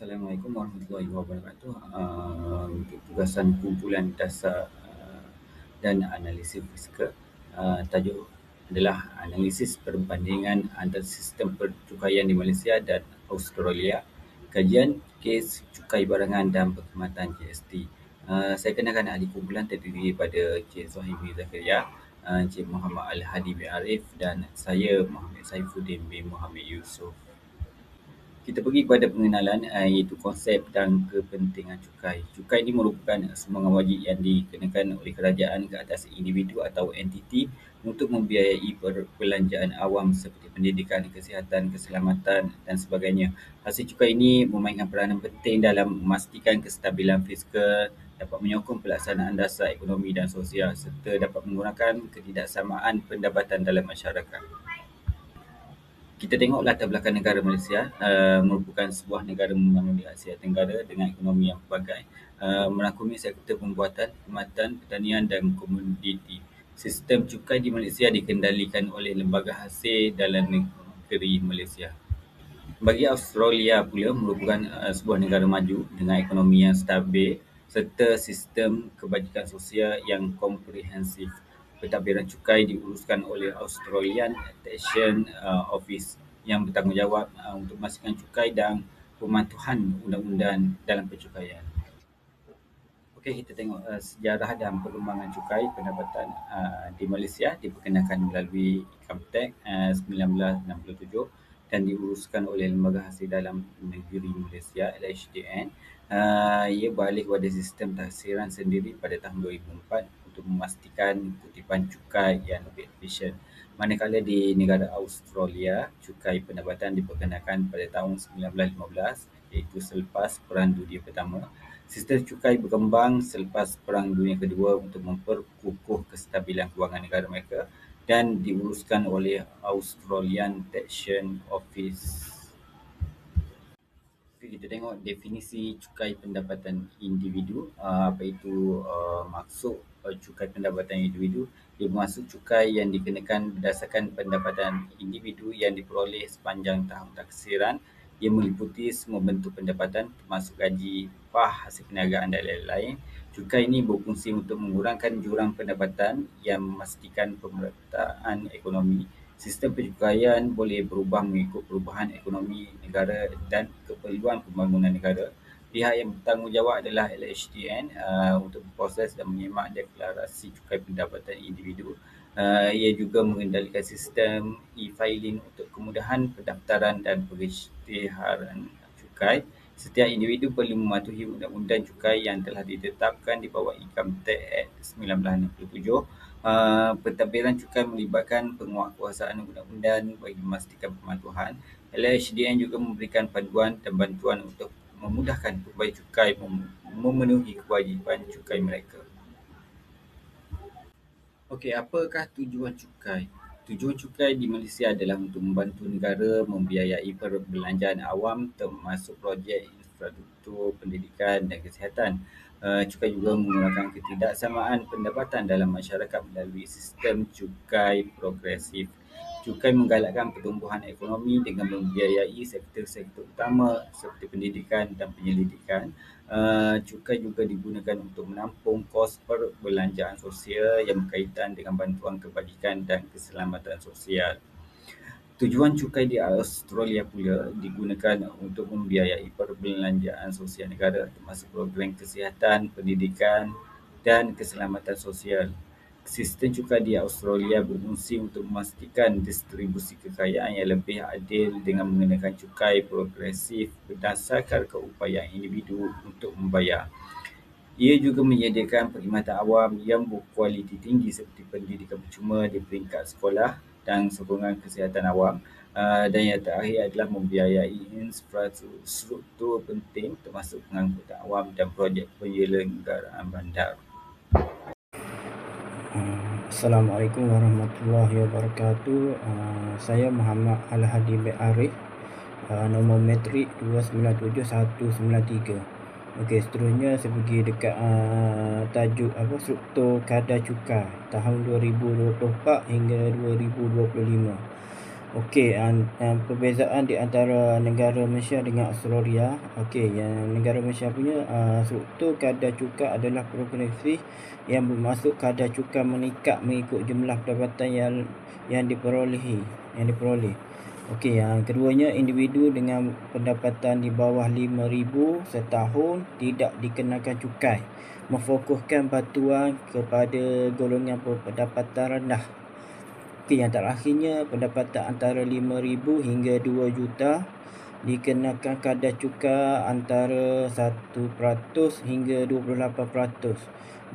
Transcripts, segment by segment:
Assalamualaikum warahmatullahi wabarakatuh. Untuk tugasan kumpulan dasar dan analisis fiskal, tajuk adalah analisis perbandingan antara sistem percukaian di Malaysia dan Australia, kajian kes cukai barangan dan perkhidmatan GST. Saya kenalkan ahli kumpulan terdiri daripada Encik Zuhairi Zakaria, Encik Muhammad Al-Hadi bin Arif dan saya Muhammad Saifuddin bin Muhammad Yusof. Kita pergi kepada pengenalan, iaitu konsep dan kepentingan cukai. Cukai ini merupakan sumbangan wajib yang dikenakan oleh kerajaan ke atas individu atau entiti untuk membiayai perbelanjaan awam seperti pendidikan, kesihatan, keselamatan dan sebagainya. Hasil cukai ini memainkan peranan penting dalam memastikan kestabilan fiskal, dapat menyokong pelaksanaan dasar ekonomi dan sosial serta dapat mengurangkan ketidaksamaan pendapatan dalam masyarakat. Kita tengok latar belakang negara Malaysia, merupakan sebuah negara membangun di Asia Tenggara dengan ekonomi yang pelbagai, merangkumi sektor pembuatan, perkhidmatan, pertanian dan komoditi. Sistem cukai di Malaysia dikendalikan oleh Lembaga Hasil Dalam Negeri Malaysia. Bagi Australia pula merupakan sebuah negara maju dengan ekonomi yang stabil serta sistem kebajikan sosial yang komprehensif. Pentadbiran cukai diuruskan oleh Australian Taxation Office yang bertanggungjawab untuk memastikan cukai dan pematuhan undang-undang dalam percukaian. Okey, kita tengok sejarah dan perkembangan cukai pendapatan di Malaysia diperkenalkan melalui Income Tax 1967 dan diuruskan oleh Lembaga Hasil Dalam Negeri Malaysia (LHDN). Ia beralih kepada sistem taksiran sendiri pada tahun 2004 untuk memastikan kutipan cukai yang lebih efisien. Manakala di negara Australia, cukai pendapatan diperkenalkan pada tahun 1915 iaitu selepas Perang Dunia Pertama. Sistem cukai berkembang selepas Perang Dunia Kedua untuk memperkukuh kestabilan kewangan negara mereka dan diuruskan oleh Australian Taxation Office. Kita tengok definisi cukai pendapatan individu. Apa itu maksud cukai pendapatan individu? Ia bermaksud cukai yang dikenakan berdasarkan pendapatan individu yang diperoleh sepanjang tahun taksiran. Ia meliputi semua bentuk pendapatan termasuk gaji, upah, hasil perniagaan dan lain-lain. Cukai ini berfungsi untuk mengurangkan jurang pendapatan yang memastikan pemerataan ekonomi. Sistem percukaian boleh berubah mengikut perubahan ekonomi negara dan keperluan pembangunan negara. Pihak yang bertanggungjawab adalah LHDN untuk memproses dan menyemak deklarasi cukai pendapatan individu. Ia juga mengendalikan sistem e-filing untuk kemudahan pendaftaran dan pengisytiharan cukai. Setiap individu perlu mematuhi undang-undang cukai yang telah ditetapkan di bawah Income Tax Act 1967. Pentadbiran cukai melibatkan penguatkuasaan undang-undang bagi memastikan pematuhan. LHDN juga memberikan panduan dan bantuan untuk memudahkan pembayar cukai memenuhi kewajipan cukai mereka. Okey, apakah tujuan cukai? Tujuan cukai di Malaysia adalah untuk membantu negara membiayai perbelanjaan awam termasuk projek infrastruktur, pendidikan dan kesihatan. Cukai juga mengurangkan ketidaksamaan pendapatan dalam masyarakat melalui sistem cukai progresif. Cukai menggalakkan pertumbuhan ekonomi dengan membiayai sektor-sektor utama seperti pendidikan dan penyelidikan. Cukai juga digunakan untuk menampung kos perbelanjaan sosial yang berkaitan dengan bantuan kebajikan dan keselamatan sosial. Tujuan cukai di Australia pula digunakan untuk membiayai perbelanjaan sosial negara termasuk program kesihatan, pendidikan dan keselamatan sosial. Sistem cukai di Australia berfungsi untuk memastikan distribusi kekayaan yang lebih adil dengan mengenakan cukai progresif berdasarkan keupayaan individu untuk membayar. Ia juga menyediakan perkhidmatan awam yang berkualiti tinggi seperti pendidikan percuma di peringkat sekolah dan sokongan kesihatan awam. Dan yang terakhir adalah membiayai infrastruktur penting termasuk pengangkutan awam dan projek penyelenggaraan bandar. Assalamualaikum warahmatullahi wabarakatuh. Saya Muhammad Al-Hadi bin Arif, nombor metrik 297193. Okey, seterusnya saya pergi dekat tajuk struktur kadar cukai tahun 2024 hingga 2025. Okey, perbezaan di antara negara Malaysia dengan Australia. Okey, yang negara Malaysia punya struktur kadar cukai adalah progresif, yang bermaksud kadar cukai meningkat mengikut jumlah pendapatan yang diperoleh. Okey, yang keduanya, individu dengan pendapatan di bawah 5,000 setahun tidak dikenakan cukai, memfokuskan bantuan kepada golongan pendapatan rendah. Okey, yang terakhirnya, pendapatan antara 5,000 hingga 2 juta dikenakan kadar cukai antara 1% hingga 28%,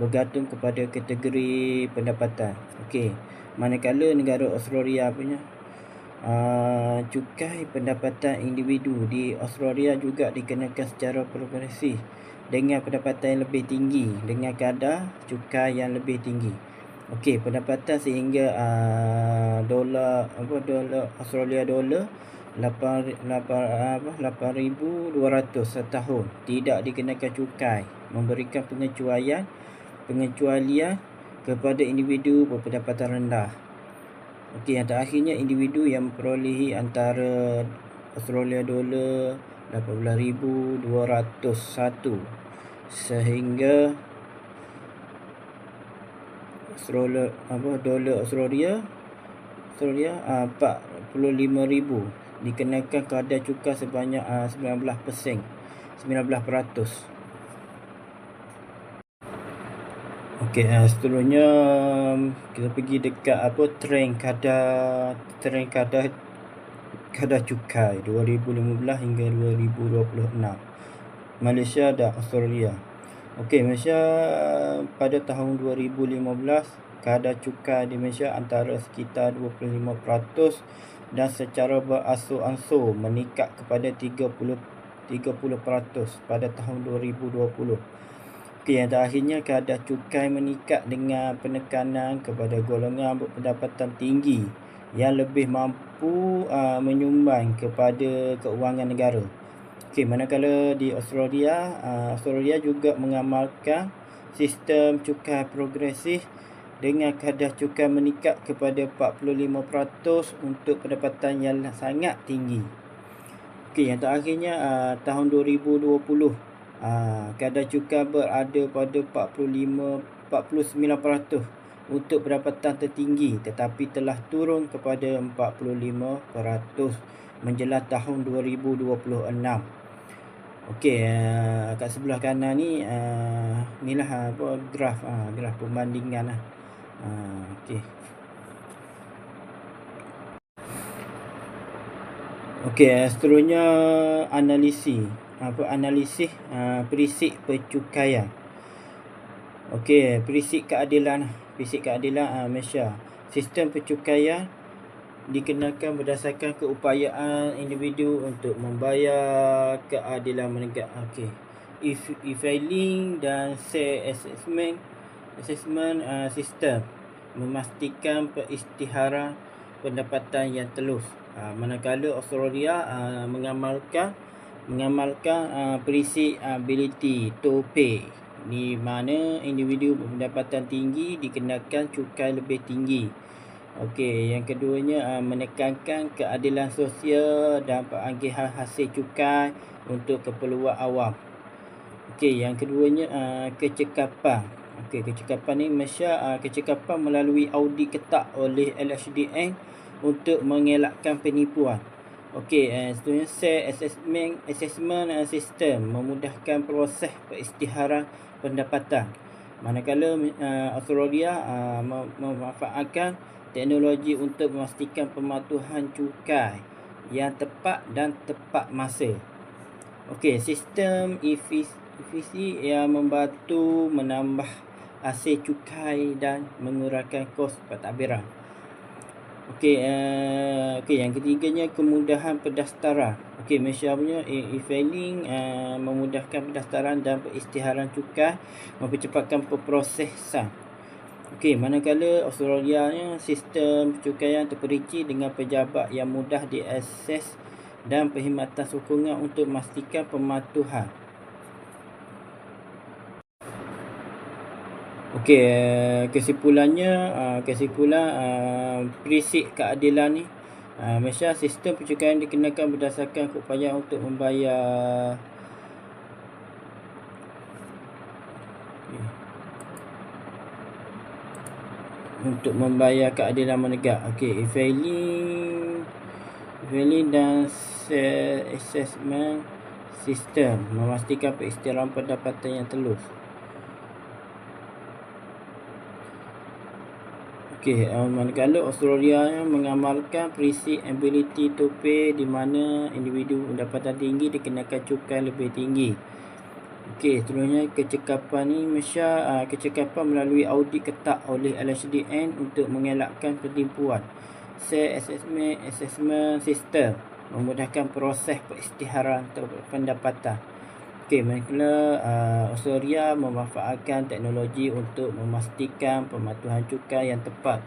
bergantung kepada kategori pendapatan. Okey, manakala negara Australia punya cukai pendapatan individu di Australia juga dikenakan secara progresif dengan pendapatan yang lebih tinggi dengan kadar cukai yang lebih tinggi. Okey, pendapatan sehingga dolar Australia dolar 8,200 setahun tidak dikenakan cukai, memberikan pengecualian kepada individu berpendapatan rendah. Okey, yang terakhirnya, individu yang memperolehi antara Australia dolar 18,201 sehingga dolar Australia 45,000 dikenakan kadar cukai sebanyak 19%. Okey, seterusnya kita pergi dekat trend kadar cukai 2015 hingga 2026 Malaysia dan Australia. Okey, Malaysia pada tahun 2015, kadar cukai di Malaysia antara sekitar 25% dan secara beransur-ansur meningkat kepada 30% pada tahun 2020. Okey, yang terakhirnya, kadar cukai meningkat dengan penekanan kepada golongan berpendapatan tinggi yang lebih mampu menyumbang kepada keuangan negara. Okey, manakala di Australia juga mengamalkan sistem cukai progresif dengan kadar cukai meningkat kepada 45% untuk pendapatan yang sangat tinggi. Okey, yang terakhirnya tahun 2020 kadar cukai berada pada 49% untuk pendapatan tertinggi, tetapi telah turun kepada 45% menjelang tahun 2026. Okey, kat sebelah kanan ni inilah graf perbandingan lah. Okey. Okey, seterusnya analisis perisik percukaian. Okey, perisik keadilan Malaysia. Sistem percukaian dikenakan berdasarkan keupayaan individu untuk membayar keadilan menegak. Okey, e-filing dan assessment sistem memastikan perisytiharan pendapatan yang telus. Manakala Australia mengamalkan perisik ability to pay, di mana individu berpendapatan tinggi dikenakan cukai lebih tinggi. Okey, yang keduanya, menekankan keadilan sosial dan pengagihan hasil cukai untuk keperluan awam. Okey, yang keduanya, kecekapan. Okey, kecekapan ni Malaysia kecekapan melalui audit ketat oleh LHDN untuk mengelakkan penipuan. Okey, seterusnya, assessment system memudahkan proses perisytiharan pendapatan. Manakala Australia memanfaatkan teknologi untuk memastikan pematuhan cukai yang tepat dan tepat masa. Okey, sistem efisi yang membantu menambah hasil cukai dan mengurangkan kos pentadbiran. Okey, yang ketiganya, kemudahan pendaftaran. Okey, Malaysia punya e-filing memudahkan pendaftaran dan perisytiharan cukai, mempercepatkan perprosesan. Okey, manakala Australia sistem percukaian terperinci dengan pejabat yang mudah diakses dan perkhidmatan sokongan untuk memastikan pematuhan. Okey, kesimpulan perisik keadilan ni Malaysia, sistem pencukaian dikenakan berdasarkan keupayaan untuk membayar keadilan menegak. E-filing dan assessment system memastikan pengisytiharan pendapatan yang telus. Manakala Australia mengamalkan Pre-Ability to Pay, di mana individu pendapatan tinggi dikenakan cukai lebih tinggi. Seterusnya kecekapan ni Malaysia, kecekapan melalui audit ketat oleh LHDN untuk mengelakkan penipuan. Assessment System memudahkan proses pengisytiharan pendapatan. Manakala Australia memanfaatkan teknologi untuk memastikan pematuhan cukai yang tepat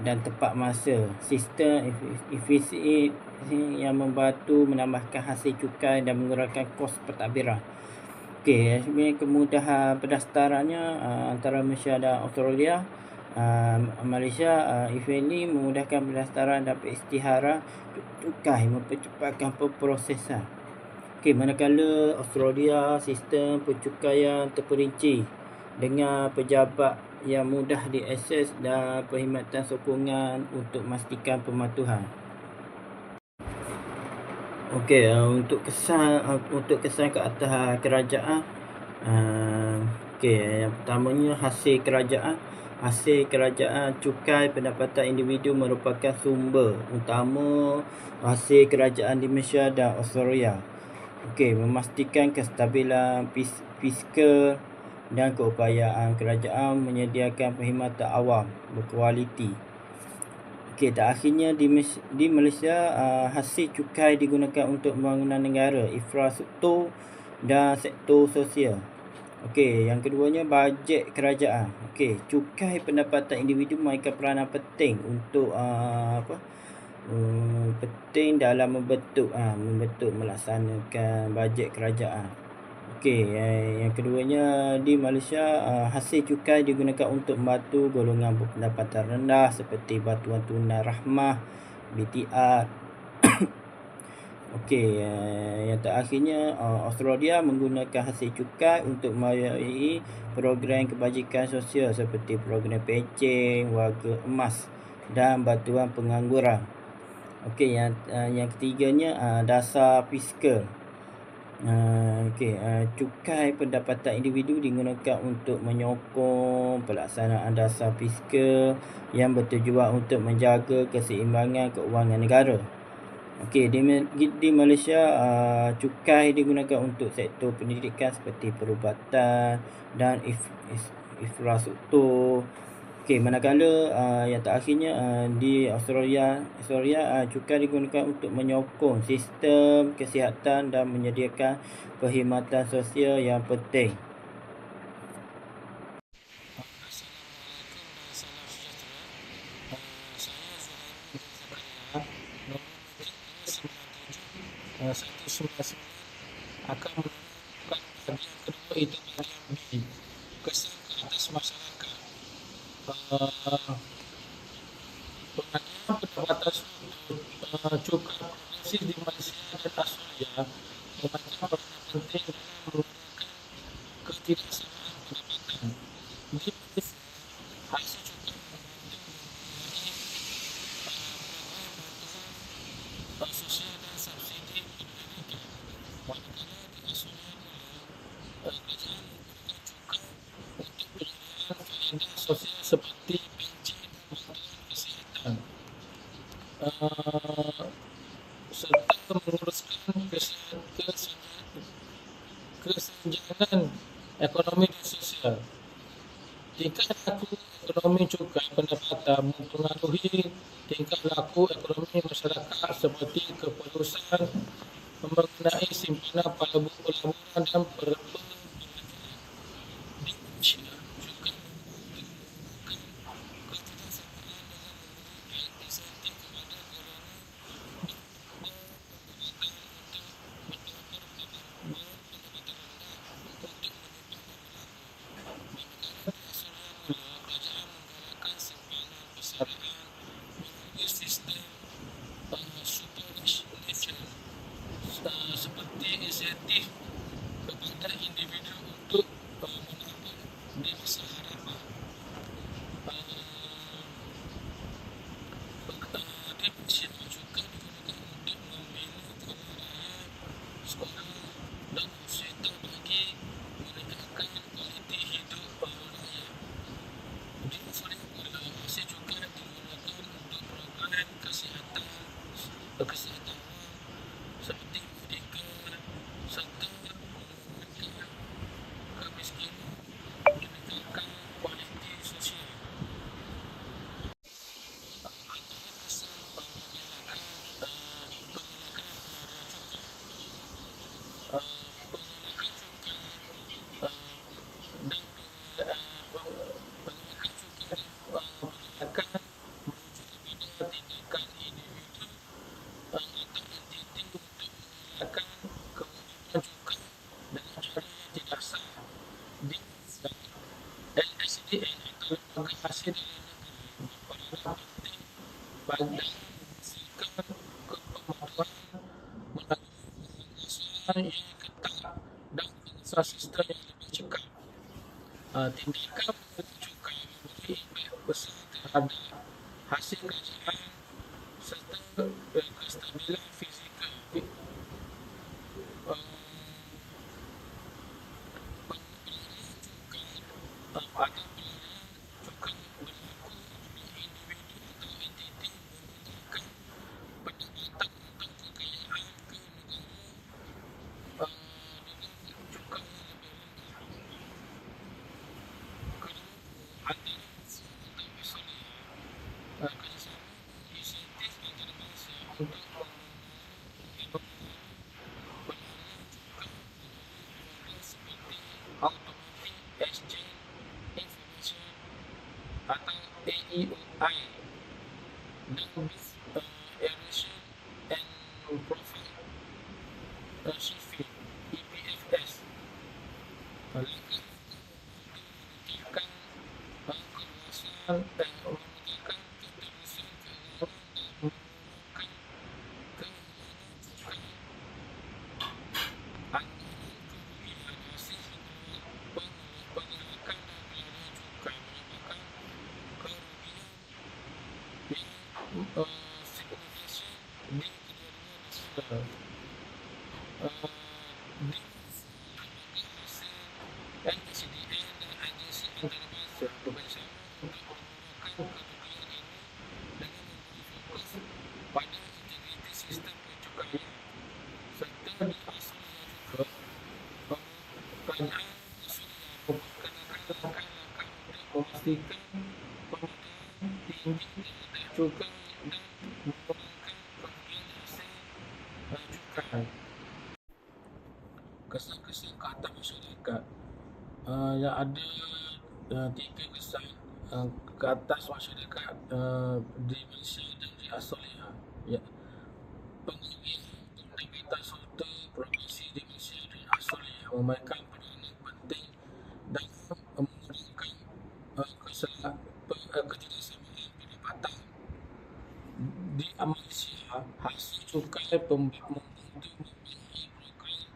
dan tepat masa. Sistem efisien yang membantu menambahkan hasil cukai dan mengurangkan kos pentadbiran. Sebenarnya kemudahan pendaftarannya antara Malaysia dan Australia. Malaysia, e-filing memudahkan pendaftaran dan pengisytiharan cukai, mempercepatkan pemprosesan. Manakala Australia, sistem pencukaian terperinci dengan pejabat yang mudah diakses dan perkhidmatan sokongan untuk memastikan pematuhan. Untuk kesan ke atas kerajaan, yang pertamanya hasil kerajaan cukai pendapatan individu merupakan sumber utama hasil kerajaan di Malaysia dan Australia. Memastikan kestabilan fiskal dan keupayaan kerajaan menyediakan perkhidmatan awam berkualiti. Akhirnya di Malaysia, hasil cukai digunakan untuk pembangunan negara, infrastruktur dan sektor sosial. Yang keduanya bajet kerajaan. Cukai pendapatan individu memainkan peranan penting untuk penting dalam membentuk melaksanakan bajet kerajaan. Yang keduanya di Malaysia, hasil cukai digunakan untuk membantu golongan berpendapatan rendah seperti bantuan tunai rahmah, BTR. Yang terakhirnya, Australia menggunakan hasil cukai untuk membiayai program kebajikan sosial seperti program pencen, warga emas dan bantuan pengangguran. Yang ketiganya, dasar fiskal. Cukai pendapatan individu digunakan untuk menyokong pelaksanaan dasar fiskal yang bertujuan untuk menjaga keseimbangan keuangan negara. Di Malaysia, cukai digunakan untuk sektor pendidikan seperti perubatan dan infrastruktur. Manakala yang terakhirnya, di Australia, cukai digunakan untuk menyokong sistem kesihatan dan menyediakan perkhidmatan sosial yang penting. Akan melakukan bahagian kedua, itu bahagian B, kesan ke atas masyarakat. Pengajian pendapatan cukai progresif di Malaysia dan Australia memainkan peranan penting dalam mengurangkan ketidaksamaan pendapatan. Di Malaysia, hasil cukai membantu program sosial dan subsidi pendidikan. Manakala di Australia pula, kerajaan menggunakan cukai untuk penyediaan faedah sosial seperti pencen dan bantuan kesihatan, serta menguruskan kesenjangan ekonomi dan sosial. Tingkah laku ekonomi cukai pendapatan mempengaruhi tingkah laku ekonomi masyarakat seperti keputusan mengenai simpanan pada buku pelaburan dan perbelanjaan. Di Malaysia, cukai menggunakan ketidaksamaan dalam memberikan insentif kepada golongan berpendapatan rendah untuk menyumbang dan melanggar. Manakala di Australia pula, kerajaan menggalakkan simpanan persarian melalui sistem insentif kepada individu untuk menabung di masa hadapan. Di Malaysia cukai digunakan untuk membina kebudayaan sekolah dan kesihatan bagi meningkatkan kualiti hidup rakyat. Di Australia pula, hasil cukai digunakan untuk program kesihatan seperti medical serta menurunkan kemiskinan, meningkatkan kualiti sosial. Antara kesan pengelakkan tindakan individu atau entiti untuk mengelakkan kewajiban cukai dengan cara yang tidak sah. Di LSDN atau lembaga hasil dalam negeri berperanan penting dalam memastikan kepematuan melalui pengawasan yang ketat dan pengusaha sistem yang lebih cekap. Tindakan mengenai cukai memberi impak besar terhadap hasil kajian serta kestabilan fizikal. Pelarian cukai atau pelarian cukai berlaku apabila individu atau entiti memindahkan pendapatan atau kekayaan ke negara dengan cukai yang lebih rendah. Kedua, antara Malaysia atau Australia, kerjasama dan insentif antara Malaysia untuk menangani pelarian cukai melalui program seperti Automatic Exchange Information atau AEOI dan Business Erosion and Profit Shifting (EPFS). Langkah meningkatkan keluasan meningkatkan keterusan keuangan dan mengurangkan kehilangan cukai. Anggaran kerugian hasil pengelakkan dan pelarian cukai menyebabkan kerugian yang signifikan di kedua-dua negara. Di Malaysia, lembaga hasil LSDN dan agensi antarabangsa bekerjasama untuk mengurangkan kerugian ini dengan memberi fokus pada integriti sistem pencukaian. Serta di Australia juga, kerajaan Australia memperkenalkan langkah-langkah untuk memastikan pemetaan tinggi terhadap cukai dan mengurangkan kerugian hasil cukai. Kesan-kesan ke atas masyarakat, yang ada 3 kesan ke atas masyarakat di Malaysia dan di Australia. Pengurangan pendapatan serta provinsi di Malaysia dan Australia memainkan peranan penting dalam mengurangkan ketidaksamaan pendapatan. Di Malaysia, hasil cukai membantu membiayai program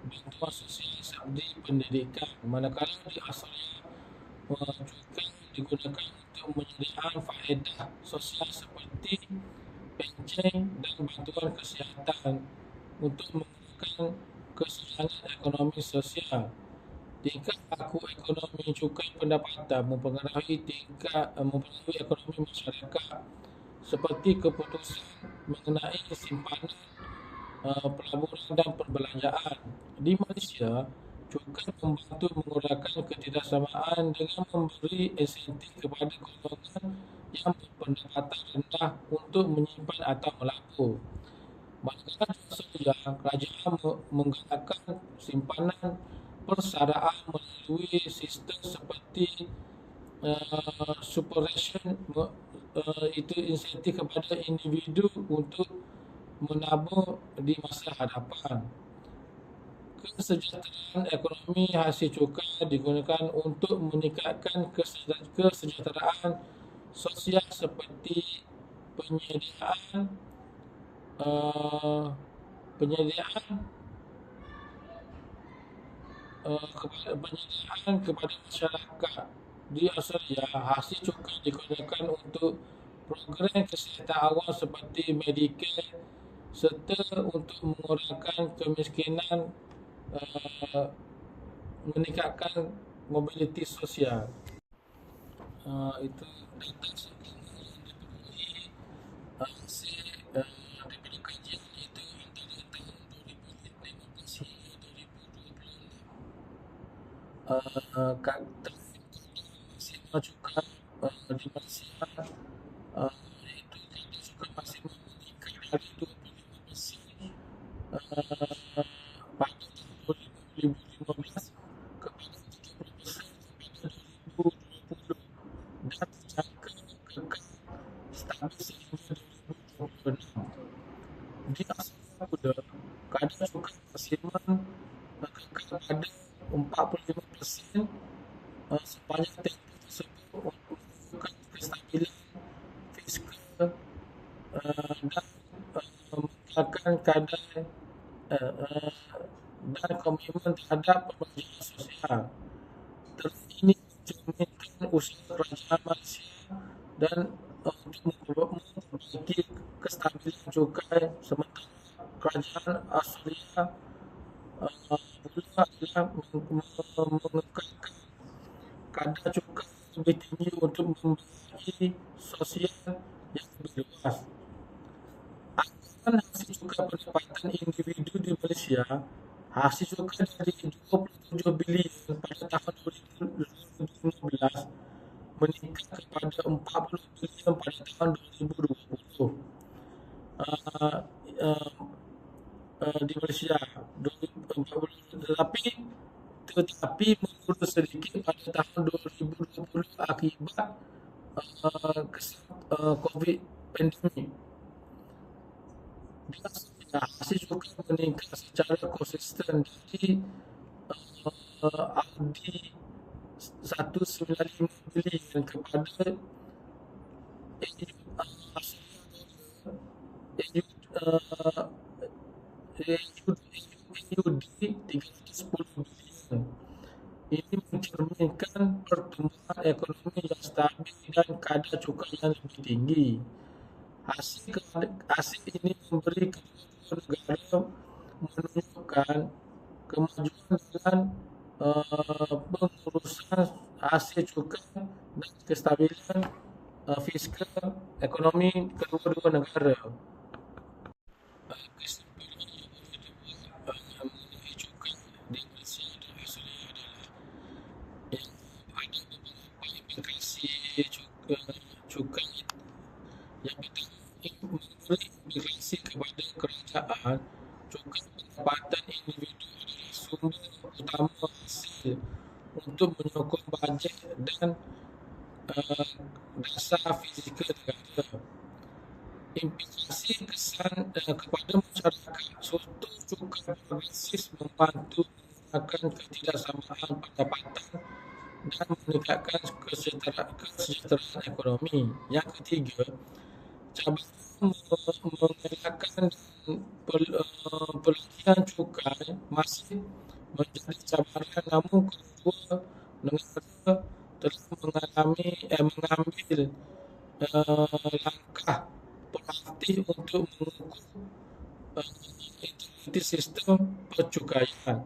bantuan sosial sabdi pendidikan, manakala di Australia cukai digunakan untuk menyediakan faedah sosial seperti pencen dan bantuan kesihatan untuk mengurangkan kesenjangan ekonomi sosial. Tingkat laku ekonomi cukai pendapatan mempengaruhi ekonomi masyarakat seperti keputusan mengenai simpanan, pelaburan dan perbelanjaan. Di Malaysia, cukai membantu mengurangkan ketidaksamaan dengan memberi insentif kepada golongan yang berpendapatan rendah untuk menyimpan atau melabur. Manakala di Australia, kerajaan menggalakkan simpanan persaraan melalui sistem seperti superannuation, itu insentif kepada individu untuk menabung di masa hadapan. Kesejahteraan ekonomi hasil cukai digunakan untuk meningkatkan kesejahteraan sosial seperti penyediaan penyediaan kepada masyarakat di Australia. Hasil cukai digunakan untuk program kesihatan awam seperti Medicare serta untuk mengurangkan kemiskinan, meningkatkan mobiliti sosial. Itu data hasil daripada kajian itu antara tahun 2015 hingga 2026. Kat maksimal cukai di Malaysia iaitu cukai maksimal meningkat dari 25% pada tahun 2015 kepada 30% pada 2020 dan dijangka kekal stabil sehingga 2026. Di Australia pula, kadar cukai maksimal kekal pada 45% sepanjang tempoh tersebut untuk menunjukkan kestabilan fiskal dan mengekalkan kadar dan komitmen terhadap pembangunan sosial. Terus ini mencerminkan usaha kerajaan Malaysia dan untuk memperbaiki kestabilan cukai, sementara kerajaan Australia pula adalah mengekalkan kadar cukai lebih tinggi untuk memberi sosial yang lebih luas. Anggaran hasil cukai pendapatan individu di Malaysia, hasil cukai dari 27 bilion pada tahun 2015 meningkat kepada 40 bilion pada tahun 2020 di Malaysia 2040, tetapi menurun sedikit pada tahun 2020 akibat COVID pandemik. Hasil cukai meningkat secara konsisten dari Audi 195 bilion kepada AUD 310 bilion. Ini mencerminkan pertumbuhan ekonomi yang stabil dan kadar cukai yang lebih tinggi. Hasil ini memberi kedua negara menunjukkan kemajuan dalam pengurusan hasil cukai dan kestabilan fiskal ekonomi kedua-dua negara. Kesimpulan mengenai cukai di Malaysia dan Australia adalah ada beberapa implikasi cukai yang pertama memberi implikasi kepada kerajaan. Cukai pendapatan individu adalah sumber utama hasil untuk menyokong bajet dan dasar fizikal negara. Implikasi kesan kepada masyarakat, suatu cukai progresif membantu mengurangkan ketidaksamaan pendapatan dan meningkatkan kesejahteraan ekonomi. Yang ketiga, cabaran mengelakkan pelatihan cukai masih menjadi cabaran, namun kedua negara telah mengambil langkah proaktif untuk mengukur integriti sistem percukaian.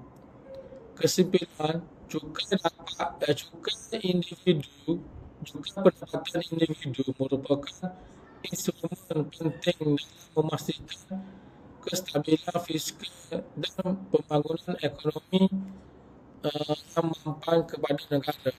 Kesimpulan, cukai pendapatan individu merupakan instrumen penting dalam memastikan kestabilan fiskal dan pembangunan ekonomi yang mampan kepada negara.